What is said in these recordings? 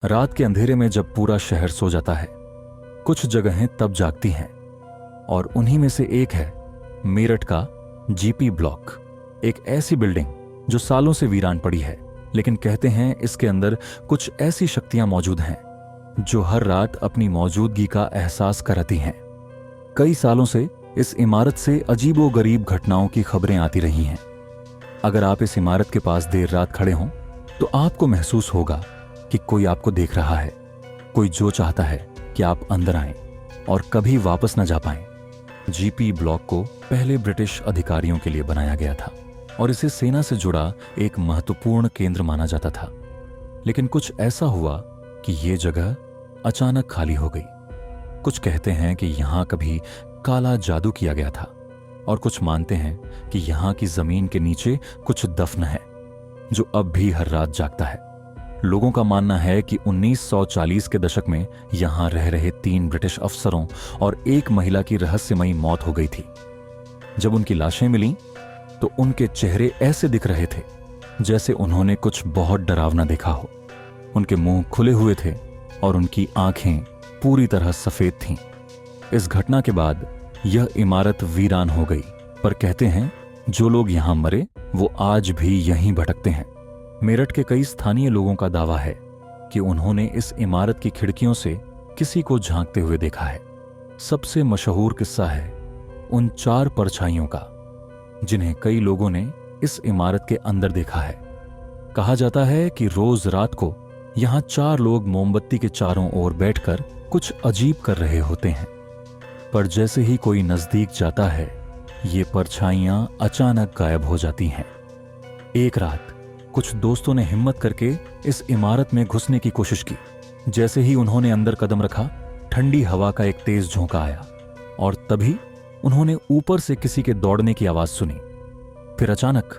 रात के अंधेरे में जब पूरा शहर सो जाता है, कुछ जगहें तब जागती हैं और उन्हीं में से एक है मेरठ का जीपी ब्लॉक। एक ऐसी बिल्डिंग जो सालों से वीरान पड़ी है, लेकिन कहते हैं इसके अंदर कुछ ऐसी शक्तियां मौजूद हैं जो हर रात अपनी मौजूदगी का एहसास कराती हैं। कई सालों से इस इमारत से अजीबोगरीब घटनाओं की खबरें आती रही हैं। अगर आप इस इमारत के पास देर रात खड़े हों तो आपको महसूस होगा कि कोई आपको देख रहा है, कोई जो चाहता है कि आप अंदर आएं और कभी वापस न जा पाएं। जीपी ब्लॉक को पहले ब्रिटिश अधिकारियों के लिए बनाया गया था और इसे सेना से जुड़ा एक महत्वपूर्ण केंद्र माना जाता था। लेकिन कुछ ऐसा हुआ कि यह जगह अचानक खाली हो गई। कुछ कहते हैं कि यहां कभी काला जादू किया गया था और कुछ मानते हैं कि यहां की जमीन के नीचे कुछ दफन है जो अब भी हर रात जागता है। लोगों का मानना है कि 1940 के दशक में यहां रह रहे 3 ब्रिटिश अफसरों और एक महिला की रहस्यमयी मौत हो गई थी। जब उनकी लाशें मिलीं तो उनके चेहरे ऐसे दिख रहे थे जैसे उन्होंने कुछ बहुत डरावना देखा हो। उनके मुंह खुले हुए थे और उनकी आंखें पूरी तरह सफेद थीं। इस घटना के बाद यह इमारत वीरान हो गई, पर कहते हैं जो लोग यहां मरे वो आज भी यहीं भटकते हैं। मेरठ के कई स्थानीय लोगों का दावा है कि उन्होंने इस इमारत की खिड़कियों से किसी को झांकते हुए देखा है। सबसे मशहूर किस्सा है उन 4 परछाइयों का जिन्हें कई लोगों ने इस इमारत के अंदर देखा है। कहा जाता है कि रोज रात को यहां 4 लोग मोमबत्ती के चारों ओर बैठकर कुछ अजीब कर रहे होते हैं, पर जैसे ही कोई नजदीक जाता है ये परछाइयां अचानक गायब हो जाती हैं। एक रात कुछ दोस्तों ने हिम्मत करके इस इमारत में घुसने की कोशिश की। जैसे ही उन्होंने अंदर कदम रखा, ठंडी हवा का एक तेज झोंका आया और तभी उन्होंने ऊपर से किसी के दौड़ने की आवाज सुनी। फिर अचानक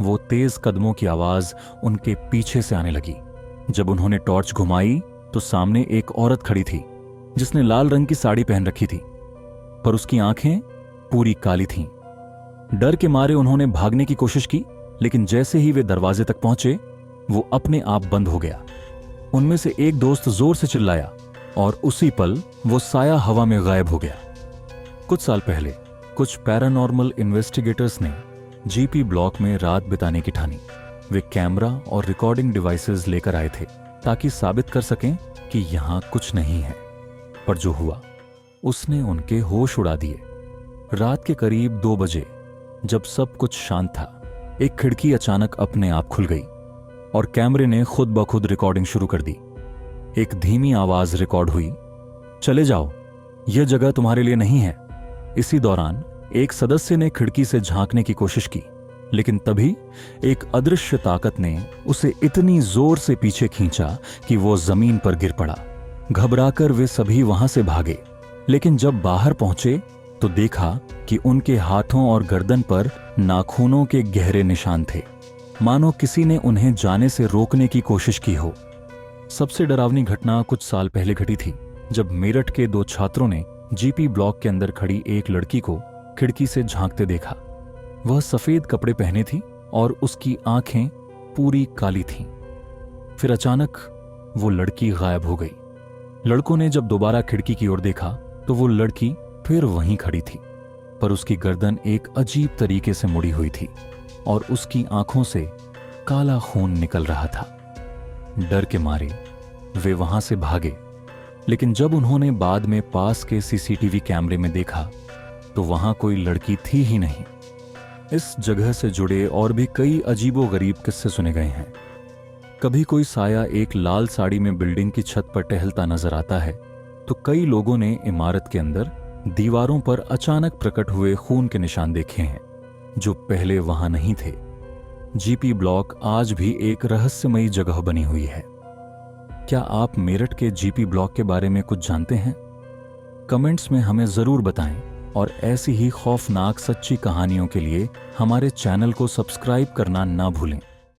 वो तेज कदमों की आवाज उनके पीछे से आने लगी। जब उन्होंने टॉर्च घुमाई तो सामने एक औरत खड़ी थी जिसने लाल रंग की साड़ी पहन रखी थी, पर उसकी आंखें पूरी काली थीं। डर के मारे उन्होंने भागने की कोशिश की, लेकिन जैसे ही वे दरवाजे तक पहुंचे वो अपने आप बंद हो गया। उनमें से एक दोस्त जोर से चिल्लाया और उसी पल वो साया हवा में गायब हो गया। कुछ साल पहले कुछ पैरानॉर्मल इन्वेस्टिगेटर्स ने जीपी ब्लॉक में रात बिताने की ठानी। वे कैमरा और रिकॉर्डिंग डिवाइसेस लेकर आए थे ताकि साबित कर सकें कि यहां कुछ नहीं है, पर जो हुआ उसने उनके होश उड़ा दिए। रात के करीब 2 बजे जब सब कुछ शांत था, एक खिड़की अचानक अपने आप खुल गई और कैमरे ने खुद ब खुद रिकॉर्डिंग शुरू कर दी। एक धीमी आवाज रिकॉर्ड हुई, चले जाओ, यह जगह तुम्हारे लिए नहीं है। इसी दौरान एक सदस्य ने खिड़की से झांकने की कोशिश की, लेकिन तभी एक अदृश्य ताकत ने उसे इतनी जोर से पीछे खींचा कि वो जमीन पर गिर पड़ा। घबराकर वे सभी वहां से भागे, लेकिन जब बाहर पहुंचे तो देखा कि उनके हाथों और गर्दन पर नाखूनों के गहरे निशान थे, मानो किसी ने उन्हें जाने से रोकने की कोशिश की हो। सबसे डरावनी घटना कुछ साल पहले घटी थी, जब मेरठ के 2 छात्रों ने जीपी ब्लॉक के अंदर खड़ी एक लड़की को खिड़की से झांकते देखा। वह सफेद कपड़े पहने थी और उसकी आंखें पूरी काली थीं। फिर अचानक वो लड़की गायब हो गई। लड़कों ने जब दोबारा खिड़की की ओर देखा तो वो लड़की फिर वहीं खड़ी थी, पर उसकी गर्दन एक अजीब तरीके से मुड़ी हुई थी और उसकी आंखों से काला खून निकल रहा था। डर के मारे वे वहां से भागे, लेकिन जब उन्होंने बाद में पास के सीसीटीवी कैमरे में देखा तो वहां कोई लड़की थी ही नहीं। इस जगह से जुड़े और भी कई अजीबोगरीब किस्से सुने गए हैं। कभी कोई साया एक लाल साड़ी में बिल्डिंग की छत पर टहलता नजर आता है, तो कई लोगों ने इमारत के अंदर दीवारों पर अचानक प्रकट हुए खून के निशान देखे हैं जो पहले वहां नहीं थे। जीपी ब्लॉक आज भी एक रहस्यमयी जगह बनी हुई है। क्या आप मेरठ के जीपी ब्लॉक के बारे में कुछ जानते हैं? कमेंट्स में हमें जरूर बताएं और ऐसी ही खौफनाक सच्ची कहानियों के लिए हमारे चैनल को सब्सक्राइब करना ना भूलें।